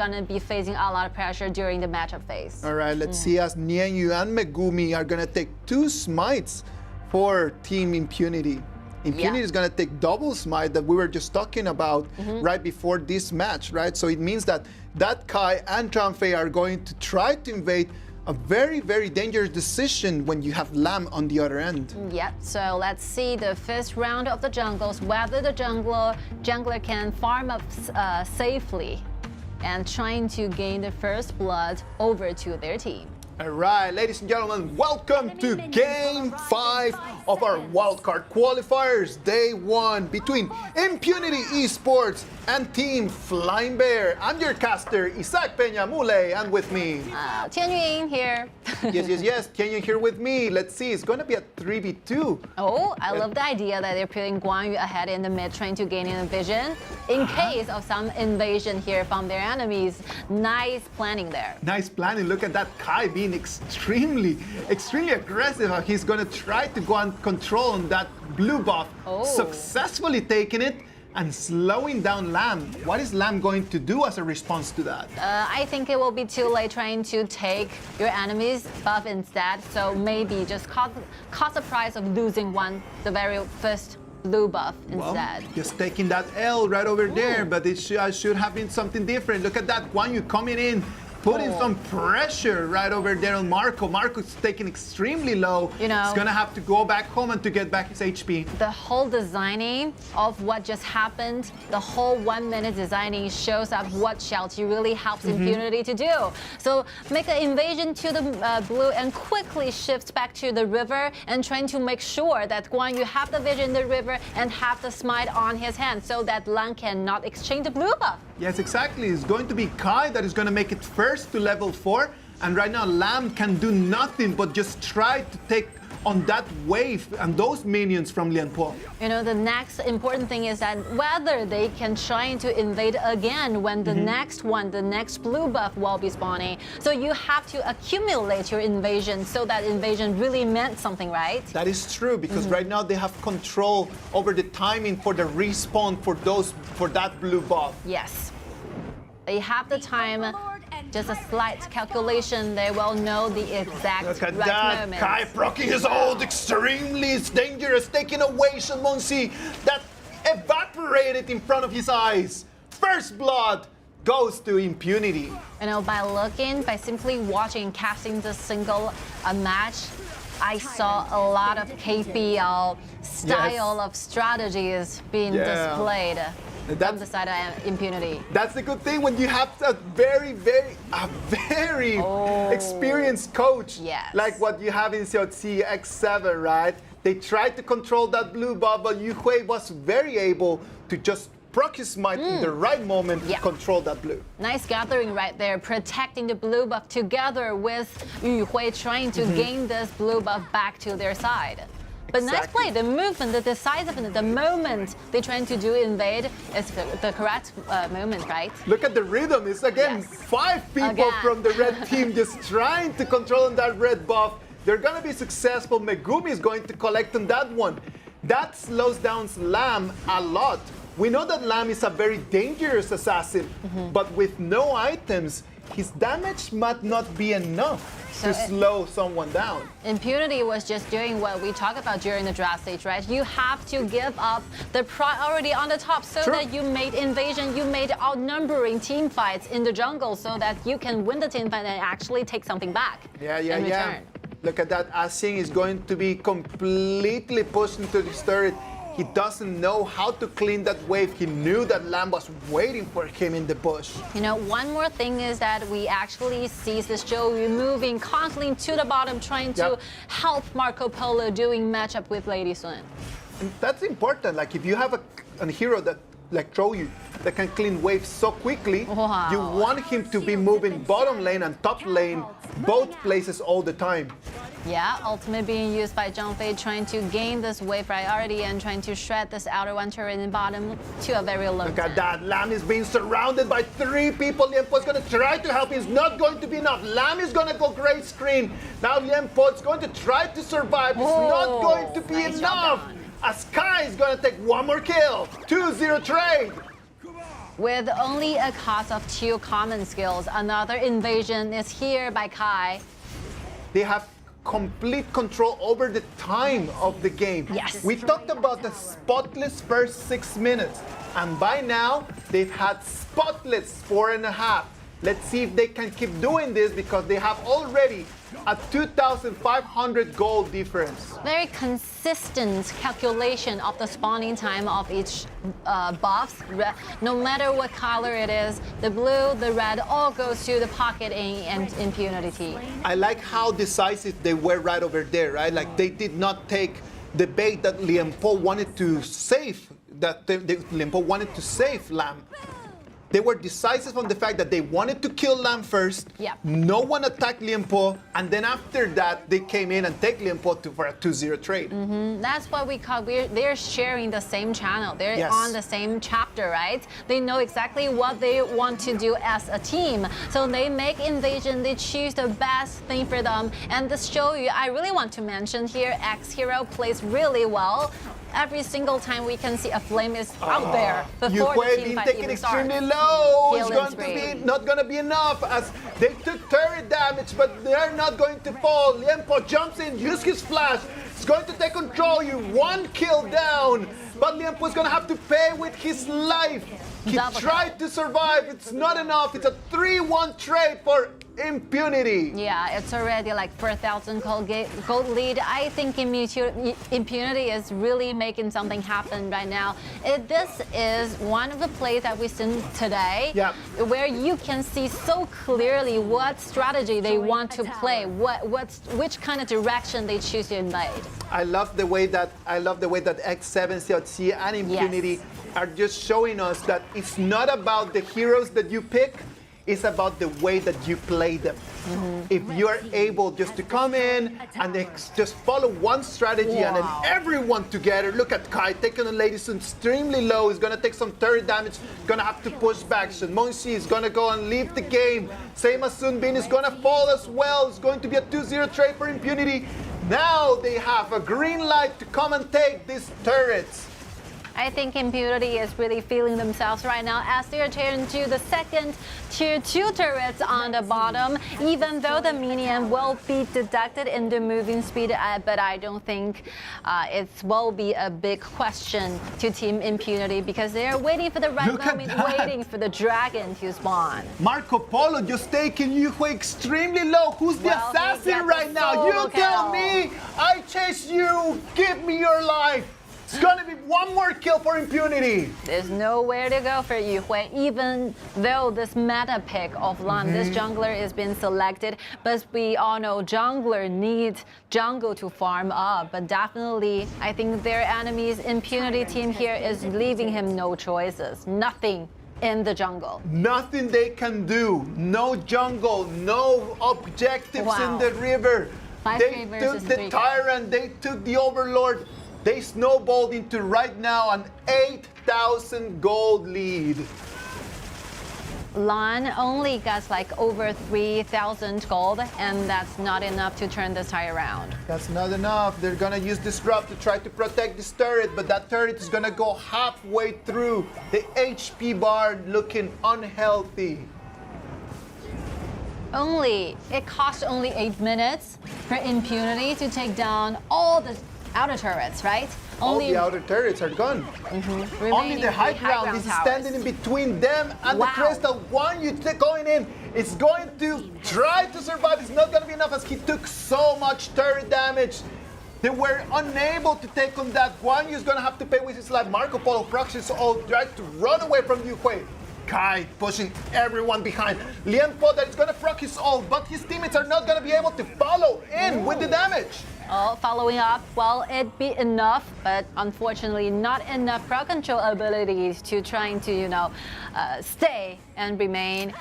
gonna be facing a lot of pressure during the matchup phase. All right, let's see as Nianyu and Megumi are gonna take 2 smites for Team Impunity. Impunity is gonna take double smite that we were just talking about right before this match, right? So it means that Kai and Tranfei are going to try to invade a very, very dangerous decision when you have Lamb on the other end. Yep, so let's see the first round of the jungles, whether the jungler can farm up safely and trying to gain the first blood over to their team. All right, ladies and gentlemen, welcome to Game 5 of our wildcard qualifiers, Day 1 between Impunity Esports and Team Flying Bear. I'm your caster, Isaac Peña Mule, and with me... Tianying here. Yes, Tianying here with me. Let's see, it's going to be a 3v2. Oh, I love the idea that they're putting Guan Yu ahead in the mid, trying to gain in vision in case of some invasion here from their enemies. Nice planning there. Nice planning. Look at that Kai being extremely aggressive. How he's going to try to go and control on that blue buff. Successfully taking it and slowing down Lamb. What is Lamb going to do as a response to that? I think it will be too late trying to take your enemy's buff instead. So maybe just cost the price of losing the very first blue buff instead. Well, just taking that L right over there, but it should have been something different. Look at that Guan Yu coming in, putting some pressure right over there on Marco. Marco's taking extremely low. You know, he's gonna have to go back home and to get back his HP. The whole designing of what just happened, the whole 1 minute designing shows up what Xiaoqi really helps Impunity to do. So make an invasion to the blue and quickly shift back to the river and trying to make sure that Guan Yu have the vision in the river and have the smite on his hand so that Lan cannot exchange the blue buff. Yes, exactly. It's going to be Kai that is going to make it first to level 4. And right now, Lamb can do nothing but just try to take on that wave and those minions from Lian Po. You know, the next important thing is that whether they can try to invade again when the next blue buff will be spawning. So you have to accumulate your invasion so that invasion really meant something, right? That is true, because right now they have control over the timing for the respawn for that blue buff. Yes. They have the time. Just a slight calculation, they will know the exact Look at right that, moment. Kai proccing his ult, extremely dangerous, taking away Shenmonsi. That evaporated in front of his eyes. First blood goes to Impunity. You know, by simply watching, casting the single match, I saw a lot of KPL style of strategies being displayed. From the side of Impunity. That's the good thing when you have a very experienced coach, like what you have in COC X7, right? They tried to control that blue buff, but Yu Hui was very able to just proc his smite in the right moment to control that blue. Nice gathering right there, protecting the blue buff together with Yu Hui trying to gain this blue buff back to their side. But nice play, the movement, the decisiveness, the moment they're trying to do invade is the correct moment, right? Look at the rhythm. It's again 5 people from the red team just trying to control on that red buff. They're going to be successful. Megumi is going to collect on that one. That slows down Lamb a lot. We know that Lamb is a very dangerous assassin, but with no items, his damage might not be enough to slow someone down. Impunity was just doing what we talked about during the draft stage, right? You have to give up the priority on the top so that you made invasion, you made outnumbering team fights in the jungle so that you can win the team fight and actually take something back in return. Look at that. Asing is going to be completely pushed into this turret. He doesn't know how to clean that wave. He knew that Lamb was waiting for him in the bush. You know, one more thing is that we actually see this Joey moving constantly to the bottom, trying to help Marco Polo doing matchup with Lady Sun. And that's important. Like if you have a hero that like Troyu that can clean waves so quickly, you want him to be moving bottom lane and top lane, both places all the time. Yeah, ultimate being used by Zhang Fei, trying to gain this wave priority and trying to shred this outer one turret in the bottom to a very low. Look at that, Lamb is being surrounded by 3 people. Lian Po is going to try to help him. It's not going to be enough. Lamb is going to go gray screen. Now Lian Po is going to try to survive. It's not going to be enough. As Kai is going to take one more kill. 2-0 trade. with only a cost of 2 common skills. Another invasion is here by Kai. They have complete control over the time of the game. Yes. We talked about the spotless first 6 minutes, and by now they've had spotless 4.5. Let's see if they can keep doing this because they have already a 2,500 gold difference. Very consistent calculation of the spawning time of each buffs. No matter what color it is, the blue, the red, all goes to the pocket and Impunity team. I like how decisive they were right over there, right? Like they did not take the bait that Liempo wanted to save, Liempo wanted to save Lamb. They were decisive on the fact that they wanted to kill Lamb first. Yep. No one attacked Liempo, and then after that, they came in and take Liempo for a 2-0 trade. That's what we call, they're sharing the same channel. They're Yes. on the same chapter, right? They know exactly what they want to do as a team. So they make invasion, they choose the best thing for them. And this show you, I really want to mention here, X Hero plays really well. Every single time we can see a flame is out there before the team been fight taken even starts. extremely low. It's Kill going and to be spree. not going to be enough as they took turret damage, but they're not going to fall. Liempo jumps in, uses his flash. It's going to take control. You 1 kill down, but Liempo is going to have to pay with his life. He Double tried to survive. It's not enough. It's a 3-1 trade for Impunity. Yeah, it's already like 4,000 gold lead. I think Impunity is really making something happen right now. This is one of the plays that we've seen today, Yeah. where you can see so clearly what strategy they want to play, which kind of direction they choose to invade. I love the way that X7, CLC, and Impunity are just showing us that it's not about the heroes that you pick, it's about the way that you play them. If you are able just to come in and just follow one strategy and then everyone together, look at Kai taking the ladies extremely low, he's gonna take some turret damage, gonna have to push back. Shenmonshi is gonna go and leave the game. Same as Sunbin is gonna fall as well. It's going to be a 2-0 trade for Impunity. Now they have a green light to come and take these turrets. I think Impunity is really feeling themselves right now as they're turning to the second tier 2 turrets on the bottom, even though the minion will be deducted in the moving speed, but I don't think it will be a big question to Team Impunity because they're waiting for the right Look at moment, that. waiting for the dragon to spawn. Marco Polo just taking Yuhui extremely low. Who's the Well, they assassin get right the now? You solo tell kill. me. I chase you. Give me your life. It's gonna be 1 more kill for Impunity. There's nowhere to go for Yuhui, even though this meta pick of Lan, this jungler is being selected, but we all know jungler needs jungle to farm up, but definitely I think their enemies, Impunity team here is leaving him no choices, nothing in the jungle. Nothing they can do. No jungle, no objectives in the river. 5K They took versus the 3K. Tyrant, they took the Overlord. They snowballed into right now an 8,000 gold lead. Lan only gets like over 3,000 gold, and that's not enough to turn this tie around. That's not enough. They're gonna use Disrupt to try to protect this turret, but that turret is gonna go halfway through. The HP bar looking unhealthy. It costs only 8 minutes for Impunity to take down all the outer turrets, right? All the outer turrets are gone. Only Remaining the high three ground is towers. standing in between them and Wow. the crystal. One you going in, it's going to try to survive. It's not going to be enough as he took so much turret damage. They were unable to take on that. Guan Yu's going to have to pay with his life. Marco Polo proxies all tried to run away from Yuhui. Kai pushing everyone behind. Liempo that is going to proc his ult, but his teammates are not going to be able to follow in with the damage. Following up, well, it'd be enough, but unfortunately not enough crowd control abilities to trying to, stay and remain.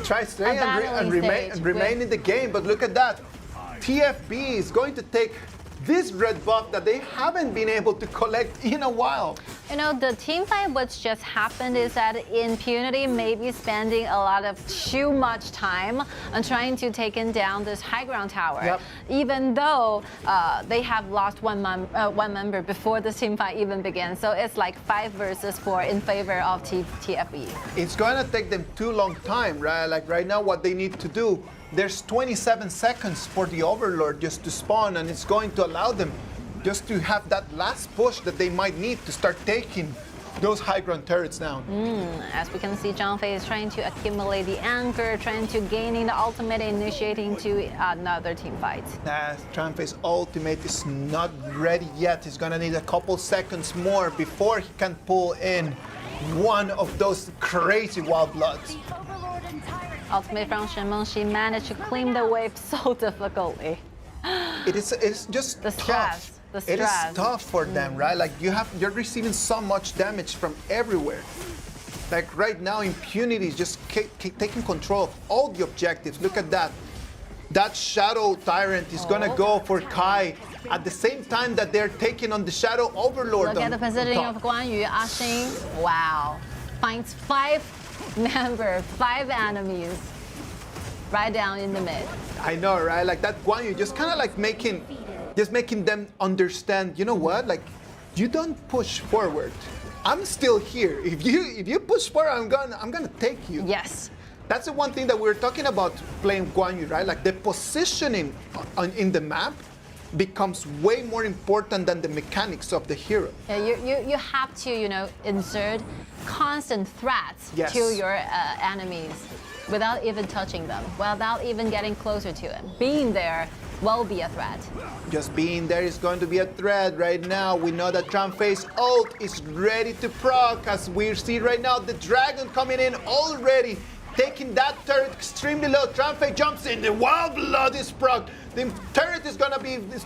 Try staying battling and remain stage in the game, but look at that. TFB is going to take this red buff that they haven't been able to collect in a while. You know, the team fight what's just happened is that Impunity may be spending a lot of too much time on trying to take down this high ground tower. Yep. Even though they have lost one member before the team fight even began. So it's like 5 versus 4 in favor of TFE. It's going to take them too long time, right? Like right now, what they need to do, there's 27 seconds for the Overlord just to spawn, and it's going to allow them just to have that last push that they might need to start taking those high ground turrets down. As we can see, Zhang Fei is trying to accumulate the anchor, trying to gaining the ultimate, initiating to another team fight. Zhang Fei's ultimate is not ready yet. He's gonna need a couple seconds more before he can pull in one of those crazy wild bloods. Ultimate from Shenmeng, she managed to clean the wave so difficultly. It's just The stress. tough. The It is stress. tough for them, right? Like you're receiving so much damage from everywhere. Like right now, Impunity is just taking control of all the objectives. Look at that. That Shadow Tyrant is gonna go for Kai at the same time that they're taking on the Shadow Overlord. Look at the positioning of Guan Yu, Ashing. Wow. Finds 5 enemies right down in the mid. I know, right? Like that Guan Yu just kind of like making them understand, you know what? Like, you don't push forward. I'm still here. If you push forward, I'm gonna take you. Yes. That's the one thing that we're talking about playing Guan Yu, right? Like the positioning in the map becomes way more important than the mechanics of the hero. Yeah, you have to, you know, insert constant threats Yes. to your enemies without even touching them, without even getting closer to them. Being there will be a threat. Just being there is going to be a threat right now. We know that Zhang Fei's ult is ready to proc, as we see right now the dragon coming in already, taking that turret extremely low. Zhang Fei jumps in, the wild blood is proc. The turret is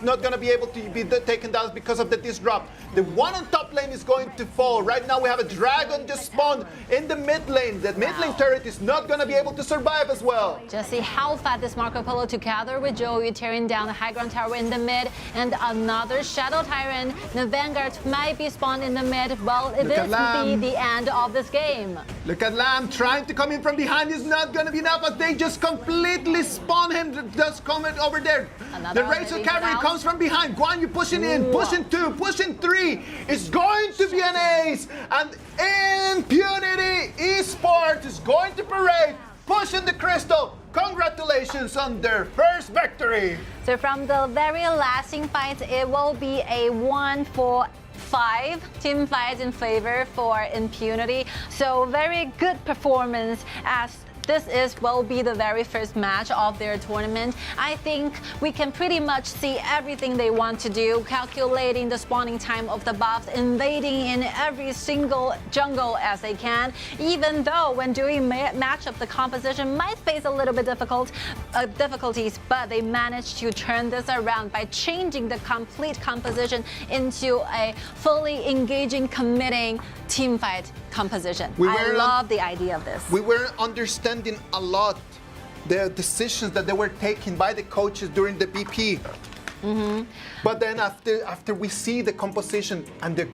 not gonna be able to be taken down because of the disrupt. The one on top lane is going to fall. Right now we have a dragon just spawned in the mid lane. The mid lane turret is not gonna be able to survive as well. Just see how fast this Marco Polo together with Joey tearing down the high ground tower in the mid, and another Shadow Tyrant. The Vanguard might be spawned in the mid. Well, this be the end of this game. Look at Lamb trying to come in from behind. Is not gonna be enough as they just completely spawn him. Just comment over there. Another The one Razor maybe Cavalry down. comes from behind. Guan Yu pushing in, pushing 2, pushing 3. It's going to be an ace. And Impunity Esports is going to parade, pushing the crystal. Congratulations on their first victory. So from the very last team fight, it will be a 1-4-5 team fight in favor for Impunity. So very good performance, as this will be the very first match of their tournament. I think we can pretty much see everything they want to do, calculating the spawning time of the buffs, invading in every single jungle as they can, even though when doing matchup, the composition might face a little bit difficulties, but they managed to turn this around by changing the complete composition into a fully engaging, committing team fight composition. I love the idea of this. We were understanding a lot the decisions that they were taken by the coaches during the BP. But then after we see the composition and the